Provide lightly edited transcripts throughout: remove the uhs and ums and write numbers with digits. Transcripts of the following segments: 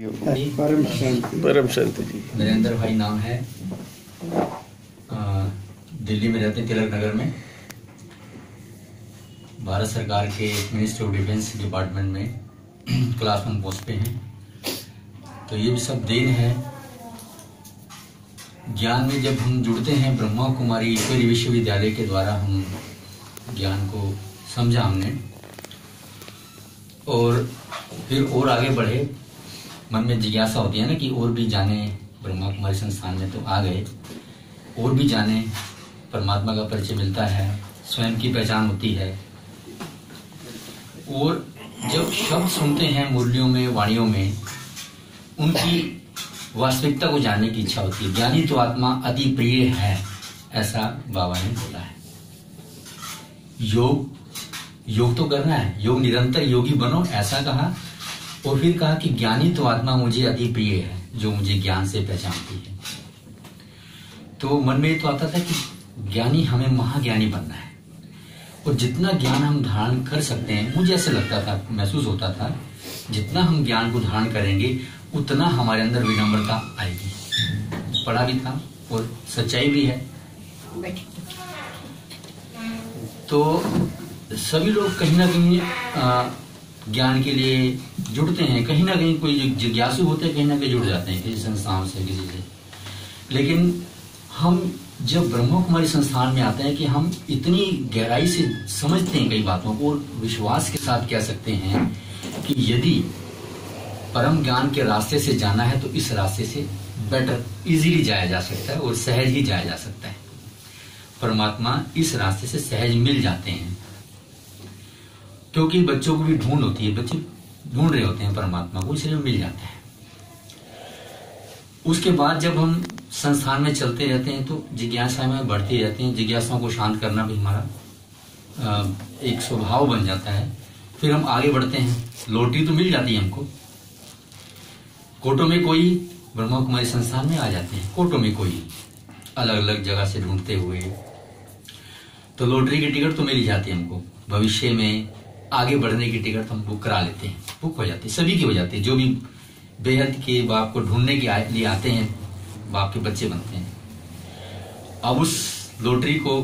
परम शांति। परम शांति जी। नरेंद्र भाई नाम है, दिल्ली में रहते हैं, तिलक नगर में। भारत सरकार के मिनिस्ट्री ऑफ डिफेंस डिपार्टमेंट में क्लास 1 पोस्ट पे हैं। तो ये भी सब देन है ज्ञान में। जब हम जुड़ते हैं ब्रह्मा कुमारी ईश्वरी विश्वविद्यालय के द्वारा, हम ज्ञान को समझा हमने और फिर और आगे बढ़े। मन में जिज्ञासा होती है ना कि और भी जाने, ब्रह्मा कुमारी संस्थान में तो आ गए, और भी जाने, परमात्मा का परिचय मिलता है, स्वयं की पहचान होती है। और जब शब्द सुनते हैं मुरलियों में, वाणियों में, उनकी वास्तविकता को जानने की इच्छा होती है। ज्ञानी तो आत्मा अति प्रिय है, ऐसा बाबा ने बोला है। योग तो करना है, योग निरंतर योगी बनो, ऐसा कहा। और फिर कहा कि ज्ञानी तो आत्मा मुझे अति प्रिय है, जो मुझे ज्ञान से पहचानती है। तो मन में तो आता था कि ज्ञानी, हमें महाज्ञानी बनना है। और जितना ज्ञान हम धारण कर सकते हैं, मुझे ऐसे लगता था, महसूस होता था, जितना हम ज्ञान को धारण करेंगे उतना हमारे अंदर विनम्रता आएगी। पढ़ा भी था और सच्चाई भी है। तो सभी लोग कहीं ना कहीं ज्ञान के लिए जुड़ते हैं, कहीं ना कहीं कोई जिज्ञासु होते हैं, कहीं ना कहीं जुड़ जाते हैं किसी संस्थान से, किसी से। लेकिन हम जब ब्रह्मा कुमारी संस्थान में आते हैं कि हम इतनी गहराई से समझते हैं कई बातों को, और विश्वास के साथ कह सकते हैं कि यदि परम ज्ञान के रास्ते से जाना है तो इस रास्ते से बेटर इजीली जाया जा सकता है और सहज ही जाया जा सकता है। परमात्मा इस रास्ते से सहज मिल जाते हैं, क्योंकि बच्चों को भी ढूंढ होती है, बच्चे ढूंढ रहे होते हैं परमात्मा को, इसलिए मिल जाता है। उसके बाद जब हम संस्थान में चलते रहते हैं तो जिज्ञासा में बढ़ती रहती हैं। जिज्ञासाओं को शांत करना भी हमारा एक स्वभाव बन जाता है। फिर हम आगे बढ़ते हैं। लॉटरी तो मिल जाती है हमको, कोटों में कोई ब्रह्मा कुमारी संस्थान में आ जाते हैं, कोटों में कोई अलग अलग जगह से ढूंढते हुए। तो लॉटरी की टिकट तो मिल ही जाती है हमको। भविष्य में आगे बढ़ने की टिकट हम बुक करा लेते हैं, बुक हो जाती है, सभी की हो जाती है। जो भी बेहद के बाप को ढूंढने के लिए आते हैं, बाप के बच्चे बनते हैं। अब उस लॉटरी को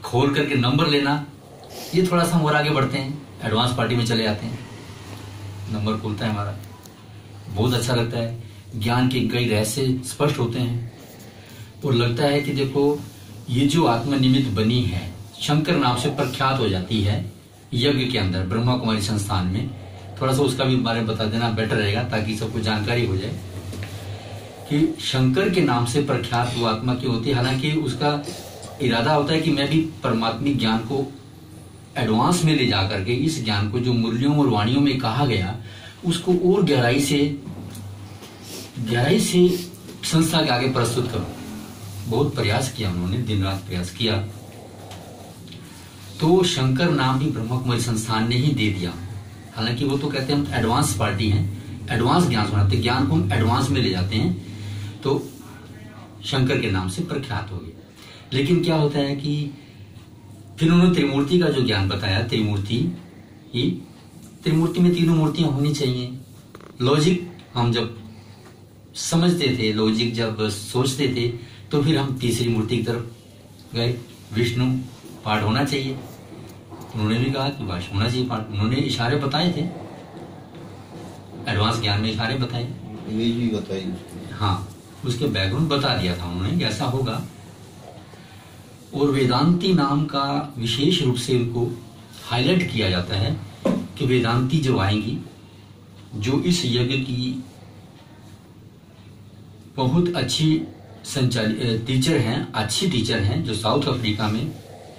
खोल करके नंबर लेना, ये थोड़ा सा हम और आगे बढ़ते हैं, एडवांस पार्टी में चले जाते हैं। नंबर खुलता है हमारा, बहुत अच्छा लगता है। ज्ञान के कई रहस्य स्पष्ट होते हैं और लगता है कि देखो, ये जो आत्मनिमित्त बनी है, शंकर नाम से प्रख्यात हो जाती है यज्ञ के अंदर, ब्रह्मा कुमारी संस्थान में। थोड़ा सा उसका भी बारे में बता देना बेटर रहेगा, ताकि सबको जानकारी हो जाए कि शंकर के नाम से प्रख्यात वो आत्मा क्यों होती है। हालांकि उसका इरादा होता है कि मैं भी परमात्मिक ज्ञान को एडवांस में ले जा करके, इस ज्ञान को जो मुरलियों और वाणियों में कहा गया, उसको और गहराई से संस्था के आगे प्रस्तुत करूं। बहुत प्रयास किया उन्होंने, दिन रात प्रयास किया। तो शंकर नाम भी ब्रह्मा कुमारी संस्थान ने ही दे दिया। हालांकि वो तो कहते हैं हम एडवांस पार्टी हैं, एडवांस ज्ञान सुनाते, ज्ञान को हम एडवांस में ले जाते हैं, तो शंकर के नाम से प्रख्यात हो गए। लेकिन क्या होता है कि फिर उन्होंने त्रिमूर्ति का जो ज्ञान बताया, त्रिमूर्ति में तीनों मूर्तियां होनी चाहिए। लॉजिक हम जब समझते थे, लॉजिक जब सोचते थे, तो फिर हम तीसरी मूर्ति की तरफ गए। विष्णु पाठ होना चाहिए, उन्होंने भी कहा कि वाश होना चाहिए पाठ। उन्होंने इशारे बताए थे, एडवांस ज्ञान में इशारे बताए, भी बताइए। हाँ, उसके बैकग्राउंड बता दिया था उन्होंने, ऐसा होगा। और वेदांती नाम का विशेष रूप से उनको हाईलाइट किया जाता है कि वेदांती जो आएंगी, जो इस यज्ञ की बहुत अच्छी टीचर हैं, अच्छी टीचर हैं, जो साउथ अफ्रीका में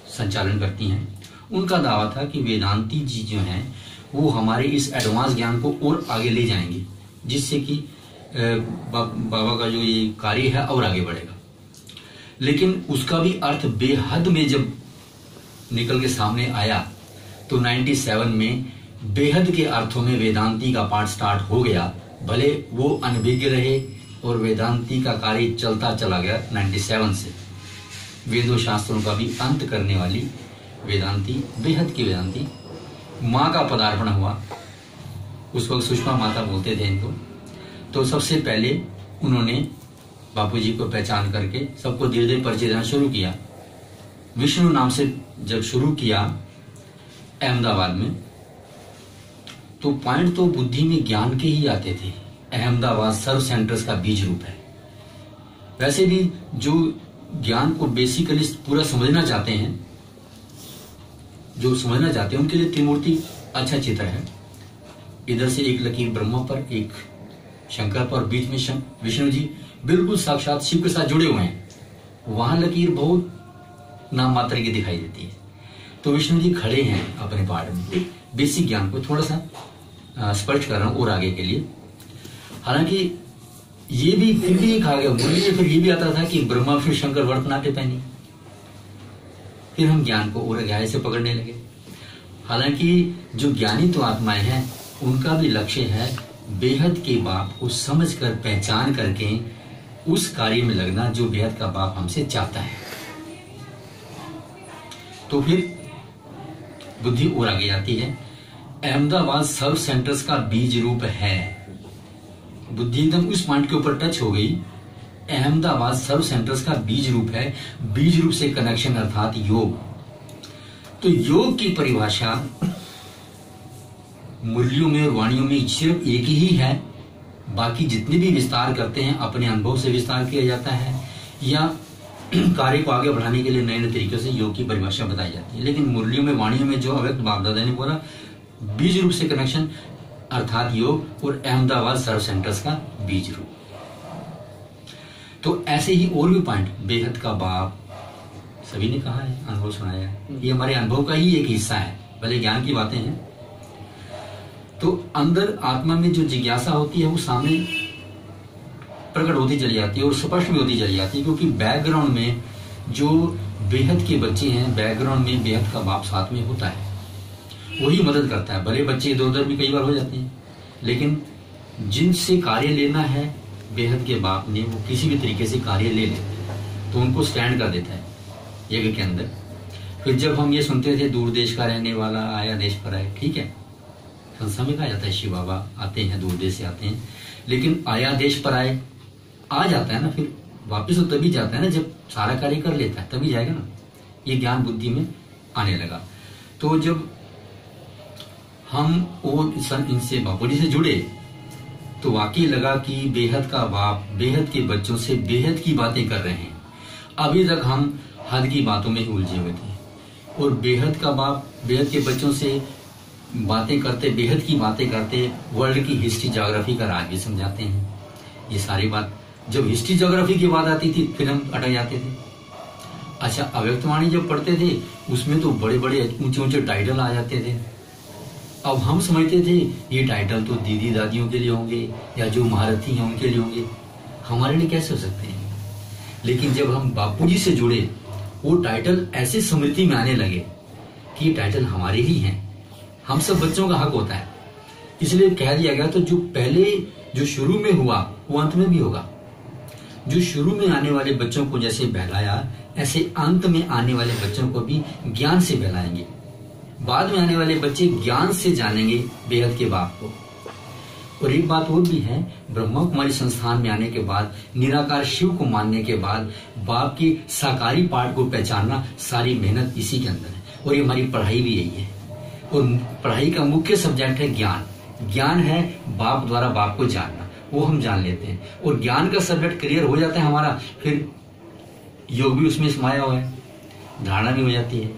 संचालन करती हैं। उनका दावा था कि वेदांती जी जो हैं वो हमारे इस एडवांस ज्ञान को और आगे ले जाएंगे, जिससे कि बाबा का जो ये कार्य है और आगे बढ़ेगा। लेकिन उसका भी अर्थ बेहद में जब निकल के सामने आया, तो 97 में बेहद के अर्थों में वेदांती का पाठ स्टार्ट हो गया। भले वो अनभिज्ञ रहे और वेदांती का कार्य चलता चला गया 97 से। वेदों शास्त्रों का भी अंत करने वाली वेदांती, बेहद की वेदांती, माँ का पदार्पण हुआ। उस वक्त सुषमा माता बोलते थे इनको। तो सबसे पहले उन्होंने बापूजी को पहचान करके सबको धीरे धीरे परिचय देना शुरू किया। विष्णु नाम से जब शुरू किया अहमदाबाद में, तो पॉइंट तो बुद्धि में ज्ञान के ही आते थे। अहमदाबाद सर्व सेंटर्स का बीज रूप है। वैसे भी जो ज्ञान को बेसिकली पूरा समझना चाहते हैं, उनके लिए त्रिमूर्ति अच्छा चित्र है। इधर से एक लकीर ब्रह्मा पर, एक शंकर पर, बीच में विष्णु जी बिल्कुल साक्षात शिव के साथ जुड़े हुए हैं। वहां लकीर बहुत नाम मात्र की दिखाई देती है। तो विष्णु जी खड़े हैं अपने पार्ट में। बेसिक ज्ञान को थोड़ा सा स्पष्ट कर रहा हूं और आगे के लिए। हालांकि ये भी फिर भी कहा गया, मुरली में फिर ये भी आता था कि ब्रह्मा विष्णु शंकर वर्त नाट्य पहनी। फिर हम ज्ञान को और गहराई से पकड़ने लगे। हालांकि जो ज्ञानी तो आत्माएं हैं, उनका भी लक्ष्य है बेहद के बाप को समझकर पहचान करके उस कार्य में लगना जो बेहद का बाप हमसे चाहता है। तो फिर बुद्धि और आगे जाती है। अहमदाबाद सर्व सेंटर्स का बीज रूप है। बुद्धि एकदम उस पॉइंट के ऊपर टच हो गई। अहमदाबाद सर्व सेंटर्स का बीज रूप है। बीज रूप से कनेक्शन अर्थात योग। तो योग की परिभाषा मुरलियों में और वाणियों में सिर्फ एक ही है। बाकी जितने भी विस्तार करते हैं अपने अनुभव से विस्तार किया जाता है या कार्य को आगे बढ़ाने के लिए नए नए तरीके से योग की परिभाषा बताई जाती है। लेकिन मुरलियों में वाणियों में जो अव्यक्त बाप दादा ने बोला बीज रूप से कनेक्शन अर्थात योग और अहमदाबाद सर्व सेंटर्स का बीज रूप। तो ऐसे ही और भी पॉइंट, बेहद का बाप सभी ने कहा है, अनुभव सुनाया है। ये हमारे अनुभव का ही एक हिस्सा है, भले ज्ञान की बातें हैं। तो अंदर आत्मा में जो जिज्ञासा होती है वो सामने प्रकट होती चली जाती है और स्पष्ट भी होती चली जाती है। क्योंकि बैकग्राउंड में जो बेहद के बच्चे हैं, बैकग्राउंड में बेहद का बाप साथ में होता है, वही मदद करता है। भले बच्चे इधर उधर भी कई बार हो जाते हैं, लेकिन जिनसे कार्य लेना है बेहद के बाप ने, वो किसी भी तरीके से कार्य ले लेते हैं, तो उनको स्टैंड कर देता है यज्ञ के अंदर। फिर जब हम ये सुनते थे दूर देश का रहने वाला आया देश पर आए, ठीक है, संस्था में कहा जाता है शिव बाबा आते हैं, दूर देश से आते हैं, लेकिन आया देश पर आए आ जाता है ना, फिर वापिस तो तभी जाता है ना जब सारा कार्य कर लेता है, तभी जाएगा ना। ये ज्ञान बुद्धि में आने लगा। तो जब हम और इनसे बापूजी से जुड़े तो वाकई लगा कि बेहद का बाप बेहद के बच्चों से बेहद की बातें कर रहे हैं। अभी तक हम हद की बातों में ही उलझे हुए थे और बेहद का बाप बेहद के बच्चों से बातें करते, बेहद की बातें करते, वर्ल्ड की हिस्ट्री ज्योग्राफी का राज भी समझाते हैं। ये सारी बात जब हिस्ट्री ज्योग्राफी की बात आती थी फिर हम अटक जाते थे। अच्छा, अव्यक्तवाणी जब पढ़ते थे उसमें तो बड़े बड़े ऊंचे ऊंचे टाइटल आ जाते थे। अब हम समझते थे ये टाइटल तो दीदी दादियों के लिए होंगे या जो महारथी हैं उनके लिए होंगे, हमारे लिए कैसे हो सकते हैं। लेकिन जब हम बापूजी से जुड़े वो टाइटल ऐसे स्मृति में आने लगे कि ये टाइटल हमारे ही हैं, हम सब बच्चों का हक होता है। इसलिए कह दिया गया तो जो पहले जो शुरू में हुआ वो अंत में भी होगा। जो शुरू में आने वाले बच्चों को जैसे बहलाया, ऐसे अंत में आने वाले बच्चों को भी ज्ञान से बहलाएंगे। बाद में आने वाले बच्चे ज्ञान से जानेंगे बेहद के बाप को। और एक बात और भी है, ब्रह्मा कुमारी संस्थान में आने के बाद, निराकार शिव को मानने के बाद बाप की साकारी पाठ को पहचानना, सारी मेहनत इसी के अंदर है। और ये हमारी पढ़ाई भी यही है। और पढ़ाई का मुख्य सब्जेक्ट है ज्ञान। ज्ञान है बाप द्वारा बाप को जानना, वो हम जान लेते हैं। और ज्ञान का सब्जेक्ट क्लियर हो जाता है हमारा, फिर योग भी उसमें समाया हुआ है, धारणा भी हो जाती है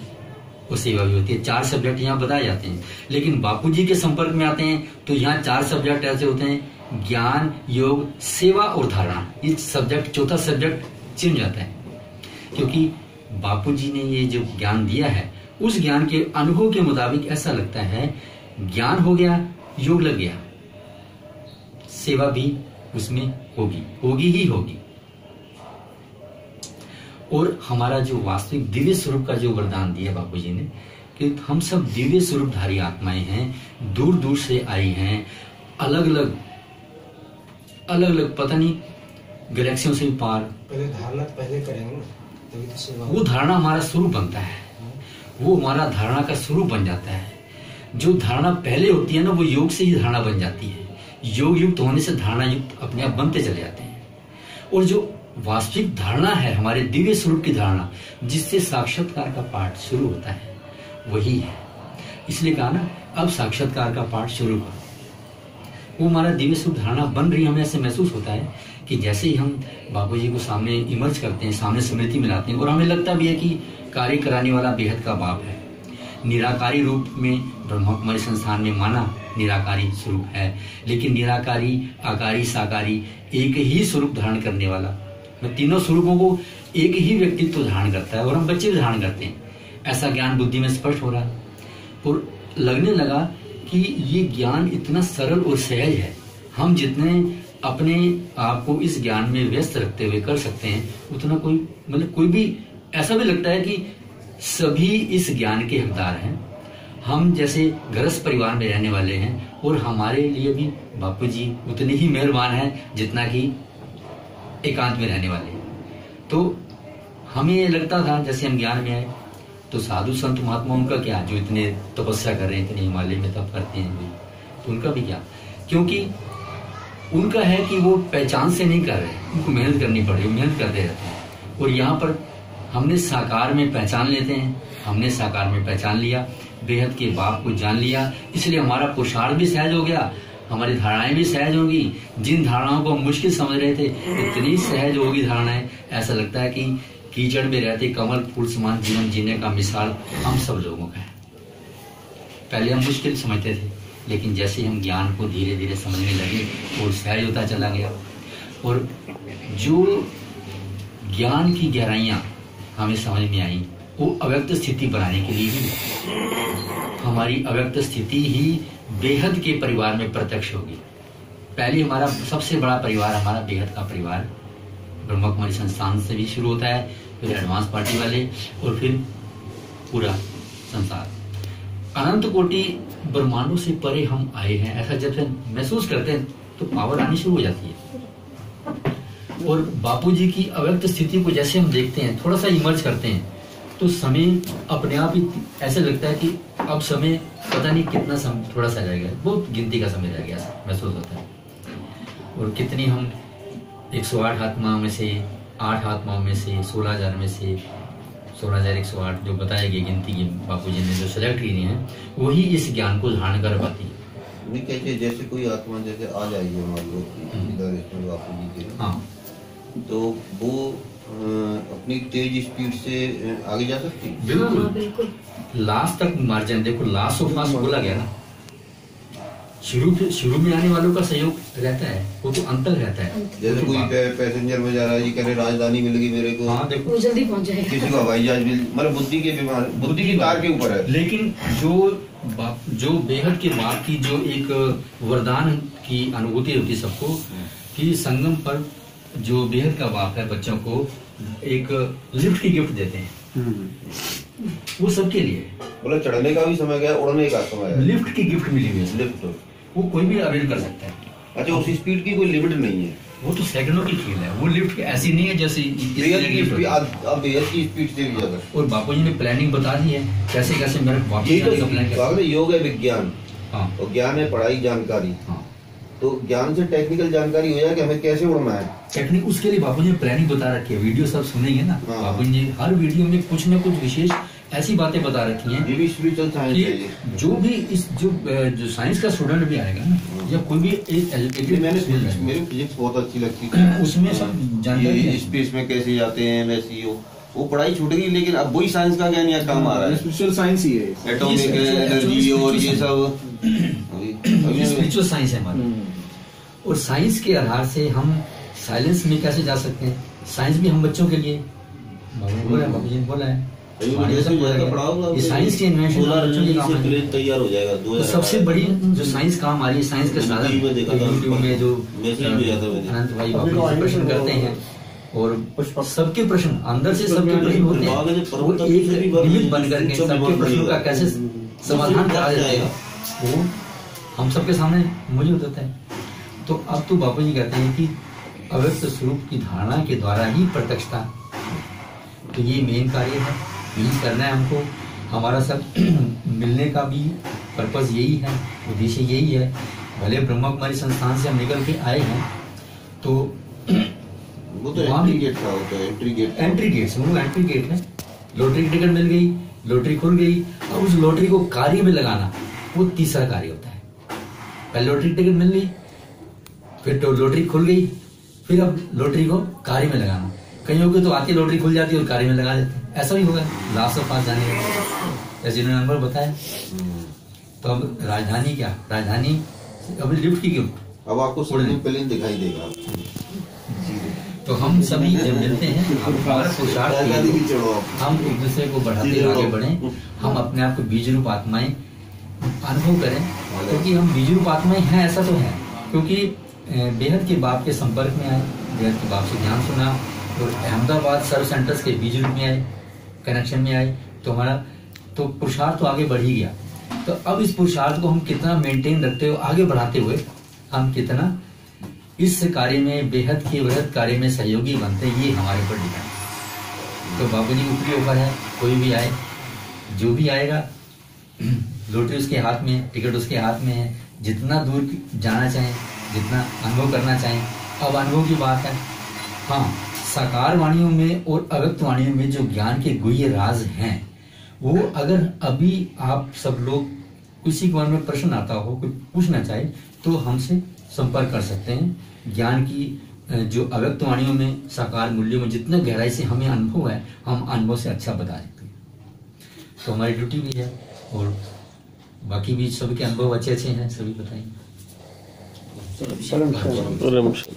और सेवा भी होती है। 4 सब्जेक्ट यहाँ बताए जाते हैं। लेकिन बापूजी के संपर्क में आते हैं तो यहाँ 4 सब्जेक्ट ऐसे होते हैं, ज्ञान, योग, सेवा और धारणा। ये सब्जेक्ट, चौथा सब्जेक्ट चिन जाता है, क्योंकि बापूजी ने ये जो ज्ञान दिया है उस ज्ञान के अनुभव के मुताबिक ऐसा लगता है ज्ञान हो गया, योग लग गया, सेवा भी उसमें होगी ही होगी। और हमारा जो वास्तविक दिव्य स्वरूप का जो वरदान दिया बापूजी ने कि हम सब दिव्य स्वरूपधारी आत्माएं हैं, दूर दूर से आई हैं, अलग अलग पता नहीं गैलेक्सियों से पार। पहले धारणा पहले करेंगे ना, तभी तो सेवा। वो धारणा हमारा स्वरूप बनता है, वो हमारा धारणा का स्वरूप बन जाता है। जो धारणा पहले होती है ना, वो योग से ही धारणा बन जाती है। योग युक्त होने से धारणा युक्त अपने आप बनते चले जाते हैं। और जो वास्तविक धारणा है हमारे दिव्य स्वरूप की धारणा, जिससे साक्षात्कार का पाठ शुरू होता है, वही है। इसलिए कहा ना, अब साक्षात्कार का पाठ शुरू करो। वो हमारा दिव्य स्वरूप धारणा बन रही है। हमें ऐसे महसूस होता है कि जैसे ही हम बाबू जी को सामने इमर्ज करते हैं, सामने स्मृति में लाते हैं, और हमें लगता भी है कि कार्य कराने वाला बेहद का बाप है। निराकारी रूप में ब्रह्मा कुमारी संस्थान में माना निराकारी स्वरूप है, लेकिन निराकारी, आकारी, साकारी एक ही स्वरूप धारण करने वाला, तीनों स्वरूपों को एक ही व्यक्तित्व धारण करता है, और हम बच्चे भी धारण करते हैं। ऐसा ज्ञान बुद्धि में स्पष्ट हो रहा है, और लगने लगा कि ये ज्ञान इतना सरल और सहज है। हम जितने अपने आप को इस ज्ञान में व्यस्त रखते हुए कर सकते हैं, उतना कोई भी ऐसा भी लगता है कि सभी इस ज्ञान के हकदार हैं। हम जैसे गृहस्थ परिवार में रहने वाले हैं, और हमारे लिए भी बापू जी उतने ही मेहरबान हैं जितना कि एकांत में रहने वाले। तो हमें ये लगता था जैसे हम ज्ञान में आए तो साधु संत महात्मा उनका क्या, जो इतने तपस्या कर रहे हैं, इतने हिमालय में तप करते हैं, तो उनका भी क्या, क्योंकि उनका है कि वो पहचान से नहीं कर रहे, उनको मेहनत करनी पड़ रही, मेहनत करते रहते हैं। और यहाँ पर हमने साकार में पहचान लेते हैं, हमने साकार में पहचान लिया, बेहद के बाप को जान लिया, इसलिए हमारा पुरुषार्थ भी सहज हो गया, हमारी धारणाएं भी सहज होंगी। जिन धारणाओं को हम मुश्किल समझ रहे थे, इतनी सहज होगी धारणाएं, ऐसा लगता है कि कीचड़ में रहते कमल फूल समान जीवन जीने का मिसाल हम सब लोगों का है। पहले हम मुश्किल समझते थे, लेकिन जैसे हम ज्ञान को धीरे धीरे समझने लगे और सहज होता चला गया। और जो ज्ञान की गहराइयां हमें समझ में आई, वो अव्यक्त स्थिति बनाने के लिए ही, हमारी अव्यक्त स्थिति ही बेहद के परिवार में प्रत्यक्ष होगी। पहले हमारा सबसे बड़ा परिवार हमारा बेहद का परिवार ब्रह्मा कुमारी संस्थान से भी शुरू होता है, फिर एडवांस पार्टी वाले, और फिर पूरा संसार। अनंत कोटि ब्रह्मांडों से परे हम आए हैं, ऐसा जब महसूस करते हैं तो पावर आनी शुरू हो जाती है। और बापू जी की अव्यक्त स्थिति को जैसे हम देखते हैं, थोड़ा सा इमर्ज करते हैं, तो समय अपने आप ही ऐसे लगता है कि अब समय पता नहीं कितना समय, थोड़ा सा रह गया, बहुत गिनती का समय रह गया, महसूस होता है। और कितनी हम 108 आत्माओं में से, 8 आत्माओं में से, 16,000 में से 16,108 जो बताई गई गिनती की बापू जी ने जो सेलेक्ट की है, वही इस ज्ञान को धारण कर पाती है। नहीं कहते जैसे कोई आत्मा जैसे आ जाएगी मान लो इधर इसमें बापू जी के, हाँ, तो वो अपनी तेज स्पीड से आगे जा सकती है। बिल्कुल लास्ट तक मार्जिन देखो, लास्ट ऑफ लास्ट बोला गया ना, शुरू में आने वालों का सहयोग रहता है, वो तो अंत तक रहता है। जैसे कोई पैसेंजर में जा रहा है, ये कह रहे राजधानी मिल गई मेरे को, हाँ देखो वो जल्दी पहुंच जाएगा। किसी को हवाई जहाज मिल, मतलब बुद्धि के बीमार, बुद्धि की तार के ऊपर है। लेकिन जो बेहद के बाप की जो एक वरदान की अनुभूति होती है सबको, कि संगम पर जो बेहद का बाप है बच्चों को एक लिफ्ट की गिफ्ट देते हैं, वो सबके लिए। बोला चढ़ने का भी समय गया, उड़ने का समय है, लिफ्ट की गिफ्ट मिली हुई है, लिफ्ट वो कोई भी अवेल कर सकता है। अच्छा, उस स्पीड की कोई लिमिट नहीं है, वो तो सेकंडों की खेल है, वो लिफ्ट ऐसी नहीं है जैसे बेहद की स्पीड, अब बेहद की स्पीड से भी ज्यादा। और बापू जी ने प्लानिंग बता दी है कैसे कैसे मेरे वापस जाने का प्लान तो योग है विज्ञान, हाँ, और ज्ञान है पढ़ाई जानकारी, हाँ। तो ज्ञान से टेक्निकल जानकारी हो जाए कि हमें कैसे उड़ना है। टेक्निक उसके लिए बापू जी ने प्लानिंग बता रखी है, वीडियो सब सुनेंगे ना, हाँ। बापू जी ने हर वीडियो में कुछ न कुछ विशेष ऐसी बातें बता रखी हैं। ये भी स्पिरिचुअल साइंस है ये। जो भी इस जो साइंस का स्टूडेंट भी आएगा ना, या कोई भी एक एजुकेटेड, मेरी फिजिक्स बहुत अच्छी लगती थी, उसमें सब जानकारी है। स्पेस में कैसे जाते हैं, वैसे वो पढ़ाई छूट गई, लेकिन अब वही साइंस का ज्ञान यहाँ काम आ रहा है, स्पिरिचुअल साइंस ही है, एटॉमिक एनर्जी और ये सब स्पिरिचुअल साइंस है हमारी। और साइंस के आधार से हम साइलेंस में कैसे जा सकते हैं, साइंस भी हम बच्चों के लिए बाबू जी ने बोला है, ये साइंस के इन्वेंशन तैयार हो जाएगा। तो सबसे बड़ी जो साइंस काम आ रही है, साइंस के साधन यूट्यूब में जो अनंत भाई बाबू जी प्रश्न करते हैं, और सबके प्रश्न अंदर से सबके प्रश्न होते हैं, वो एक निमित्त बन करके सबके प्रश्नों का कैसे समाधान करा देते हैं, वो हम सबके सामने मौजूद होता है। तो अब तो बापू जी कहते हैं कि अव्यक्त स्वरूप की धारणा के द्वारा ही प्रत्यक्षता, तो ये मेन कार्य है, यही करना है हमको। हमारा सब मिलने का भी पर्पस यही है, उद्देश्य यही है भले ब्रह्मा कुमारी संस्थान से हम निकल के आए हैं, तो वो तो वहाँ एंट्री भी- गेट था, वो तो एंट्री गेट एंट्री गेट से, वो एंट्री गेट है। लॉटरी की टिकट मिल गई, लॉटरी खुल गई। अब उस लॉटरी को कार्य में लगाना, वो तीसरा कार्य होता है। पहले लॉटरी की टिकट मिल गई, फिर तो लॉटरी खुल गई, फिर अब लॉटरी को कार्य में लगाना। कईयों को तो आती लॉटरी खुल जाती है और कार्य में लगा देते हैं, ऐसा भी होगा लास्ट ऑफ पास जाने का, जैसे इन्होंने नंबर बताया। तो अब राजधानी क्या, राजधानी अब लिफ्ट की क्यों? अब आपको स्विमिंग प्लेन दिखाई देगा। तो हम सभी जब मिलते हैं, हमारा पुरुषार्थ ये राजधानी है, की चढ़ो आप। हम एक दूसरे को बढ़ाते आगे बढ़े, हम अपने आप को बीज रूप आत्माएं अनुभव करें, क्योंकि हम बीज रूप आत्माएं हैं, ऐसा तो है। क्योंकि बेहद के बाप के संपर्क में आए, बेहद के बाप से ज्ञान सुना और अहमदाबाद सर्व सेंटर्स के बीज रूप में आए, कनेक्शन में आए, तो हमारा तो पुरुषार्थ तो आगे बढ़ ही गया। तो अब इस पुरुषार्थ को हम कितना मेंटेन रखते हुए आगे बढ़ाते हुए हम कितना इस कार्य में, बेहद के वृहद कार्य में सहयोगी बनते हैं, ये हमारे ऊपर डिपेंड है। तो बाबू जी ऊपरी ऊपर है, कोई भी आए, जो भी आएगा, लॉटरी उसके हाथ में है, टिकट उसके हाथ में है, जितना दूर जाना चाहें, जितना अनुभव करना चाहें। अब अनुभव की बात है, हाँ, साकार वाणियों में और अव्यक्त वाणियों में जो ज्ञान के गुह्य राज हैं, वो अगर अभी आप सब लोग किसी के मन में प्रश्न आता हो, कुछ पूछना चाहे, तो हमसे संपर्क कर सकते हैं। ज्ञान की जो अव्यक्त वाणियों में, साकार मूल्यों में जितने गहराई से हमें अनुभव है, हम अनुभव से अच्छा बता सकते हैं। तो हमारी ड्यूटी भी है, और बाकी भी सभी के अनुभव अच्छे अच्छे हैं, सभी बताएंगे।